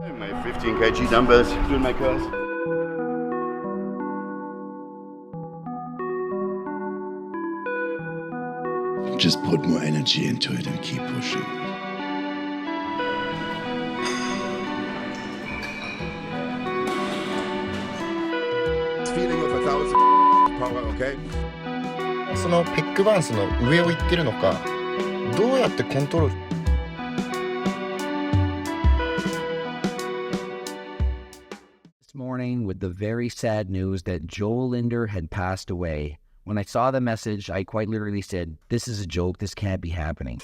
My 15 kg dumbbells doing my curls. Just put more energy into it and keep pushing. Feeling of 1,000 power, okay? そのペックバランスの上を行ってるのか、どうやってコントロール。This morning with the very sad news that Jo Lindner had passed away. When I saw the message, I quite literally said, "This is a joke. This can't be happening."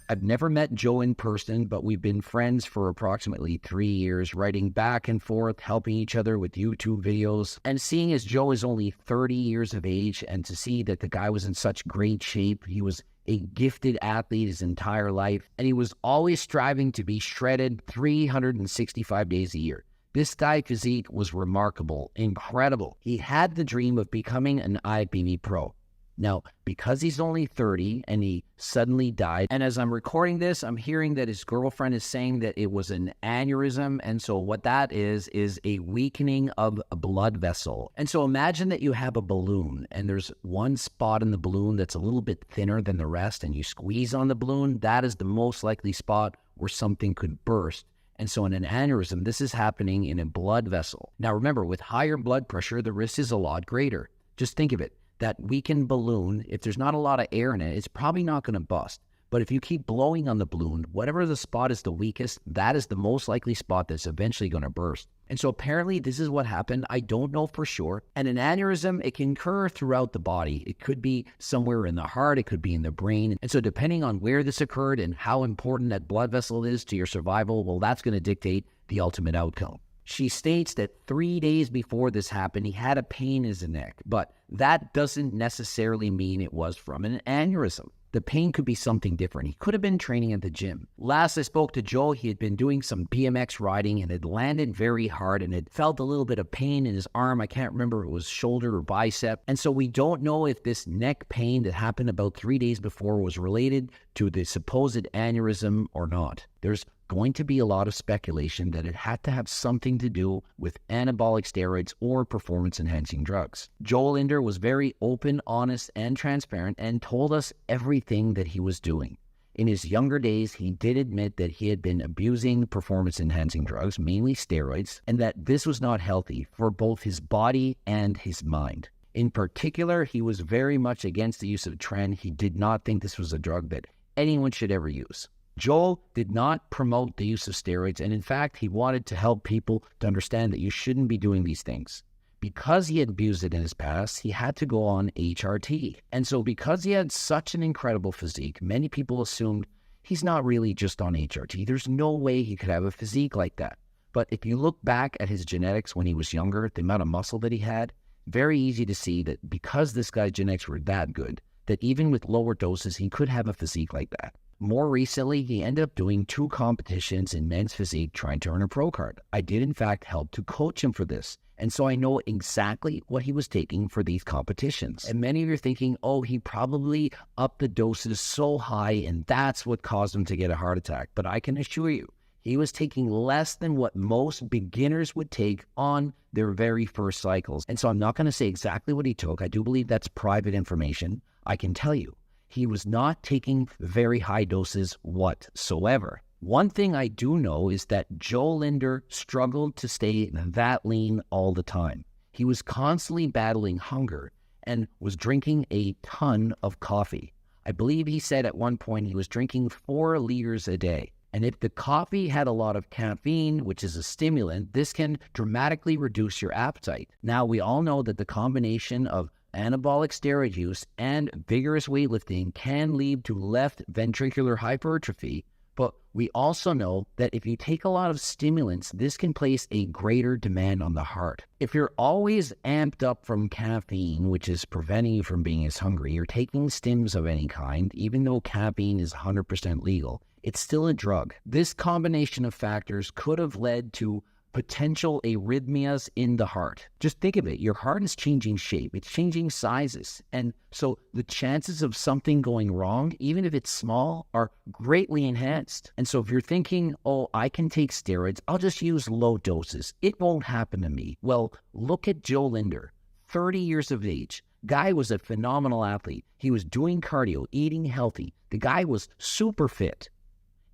I've never met Jo in person, but we've been friends for approximately 3 years, writing back and forth, helping each other with YouTube videos. And seeing as Jo is only 30 years of age, and to see that the guy was in such great shape, he was a gifted athlete his entire life, and he was always striving to be shredded 365 days a year. This guy's physique was remarkable, incredible. He had the dream of becoming an IFBB pro. Now, because he's only 30 and he suddenly died, and as I'm recording this, I'm hearing that his girlfriend is saying that it was an aneurysm, and so what that is a weakening of a blood vessel. And so imagine that you have a balloon, and there's one spot in the balloon that's a little bit thinner than the rest, and you squeeze on the balloon. That is the most likely spot where something could burst. And so in an aneurysm, this is happening in a blood vessel. Now remember, with higher blood pressure, the risk is a lot greater. Just think of it. That weakened balloon, if there's not a lot of air in it, it's probably not going to bust. But if you keep blowing on the balloon, whatever the spot is the weakest, that is the most likely spot that's eventually going to burst. And so apparently this is what happened. I don't know for sure. And an aneurysm, it can occur throughout the body. It could be somewhere in the heart. It could be in the brain. And so depending on where this occurred and how important that blood vessel is to your survival, well, that's going to dictate the ultimate outcome. She states that 3 days before this happened, he had a pain in his neck, but that doesn't necessarily mean it was from an aneurysm. The pain could be something different. He could have been training at the gym. Last I spoke to Jo, he had been doing some BMX riding and had landed very hard and had felt a little bit of pain in his arm. I can't remember if it was shoulder or bicep. And so we don't know if this neck pain that happened about 3 days before was related to the supposed aneurysm or not. There's going to be a lot of speculation that it had to have something to do with anabolic steroids or performance-enhancing drugs. Jo Lindner was very open, honest, and transparent and told us everything that he was doing. In his younger days, he did admit that he had been abusing performance-enhancing drugs, mainly steroids, and that this was not healthy for both his body and his mind. In particular, he was very much against the use of tren. He did not think this was a drug that anyone should ever use. Jo did not promote the use of steroids, and in fact, he wanted to help people to understand that you shouldn't be doing these things. Because he had abused it in his past, he had to go on HRT. And so because he had such an incredible physique, many people assumed he's not really just on HRT. There's no way he could have a physique like that. But if you look back at his genetics when he was younger, the amount of muscle that he had, very easy to see that because this guy's genetics were that good, that even with lower doses, he could have a physique like that. More recently, he ended up doing 2 competitions in men's physique trying to earn a pro card. I did, in fact, help to coach him for this. And so I know exactly what he was taking for these competitions. And many of you are thinking, oh, he probably upped the doses so high and that's what caused him to get a heart attack. But I can assure you, he was taking less than what most beginners would take on their very first cycles. And so I'm not going to say exactly what he took. I do believe that's private information. I can tell you, he was not taking very high doses whatsoever. One thing I do know is that Jo Lindner struggled to stay that lean all the time. He was constantly battling hunger and was drinking a ton of coffee. I believe he said at one point he was drinking 4 liters a day. And if the coffee had a lot of caffeine, which is a stimulant, this can dramatically reduce your appetite. Now, we all know that the combination of anabolic steroid use and vigorous weightlifting can lead to left ventricular hypertrophy, but we also know that if you take a lot of stimulants, this can place a greater demand on the heart. If you're always amped up from caffeine, which is preventing you from being as hungry, you're taking stims of any kind, even though caffeine is 100% legal, it's still a drug. This combination of factors could have led to potential arrhythmias in the heart. Just think of it. Your heart is changing shape. It's changing sizes. And so the chances of something going wrong, even if it's small, are greatly enhanced. And so if you're thinking, oh, I can take steroids, I'll just use low doses, it won't happen to me. Well, look at Jo Lindner, 30 years of age. Guy was a phenomenal athlete. He was doing cardio, eating healthy. The guy was super fit.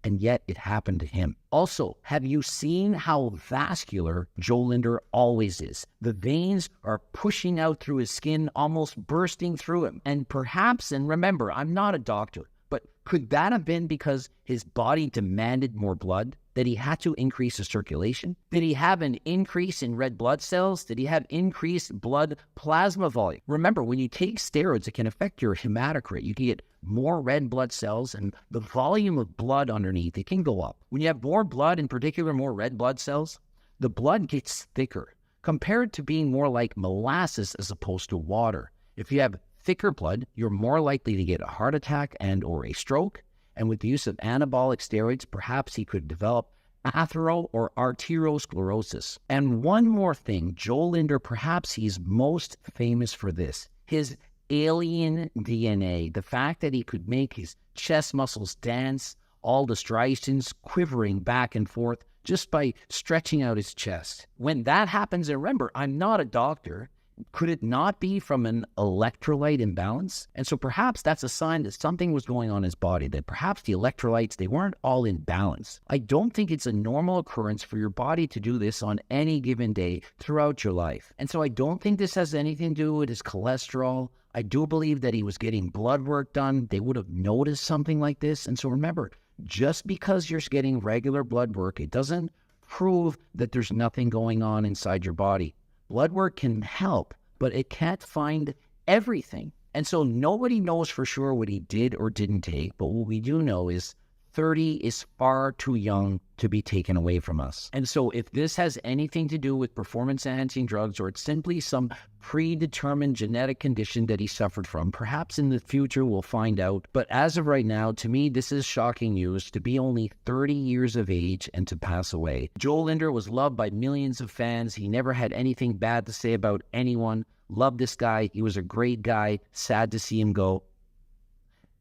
And yet it happened to him. Also, have you seen how vascular Jo Lindner always is? The veins are pushing out through his skin, almost bursting through him. And perhaps, and remember, I'm not a doctor, but could that have been because his body demanded more blood? That he had to increase his circulation? Did he have an increase in red blood cells? Did he have increased blood plasma volume? Remember, when you take steroids, it can affect your hematocrit. You can get more red blood cells, and the volume of blood underneath, it can go up. When you have more blood, in particular more red blood cells, the blood gets thicker, compared to being more like molasses as opposed to water. If you have thicker blood, you're more likely to get a heart attack and or a stroke. And with the use of anabolic steroids, perhaps he could develop athero or arteriosclerosis. And one more thing, Jo Lindner, perhaps he's most famous for this. His alien DNA, the fact that he could make his chest muscles dance, all the striations quivering back and forth just by stretching out his chest. When that happens, and remember, I'm not a doctor, could it not be from an electrolyte imbalance? And so perhaps that's a sign that something was going on in his body, that perhaps the electrolytes, they weren't all in balance. I don't think it's a normal occurrence for your body to do this on any given day throughout your life. And so I don't think this has anything to do with his cholesterol. I do believe that he was getting blood work done. They would have noticed something like this. And so remember, just because you're getting regular blood work, it doesn't prove that there's nothing going on inside your body. Blood work can help, but it can't find everything. And so nobody knows for sure what he did or didn't take, but what we do know is 30 is far too young to be taken away from us. And so if this has anything to do with performance-enhancing drugs, or it's simply some predetermined genetic condition that he suffered from, perhaps in the future we'll find out. But as of right now, to me, this is shocking news, to be only 30 years of age and to pass away. Jo Lindner was loved by millions of fans. He never had anything bad to say about anyone. Loved this guy. He was a great guy. Sad to see him go.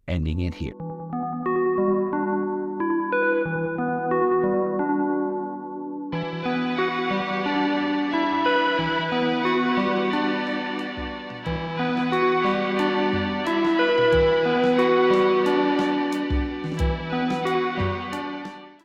Ending it here.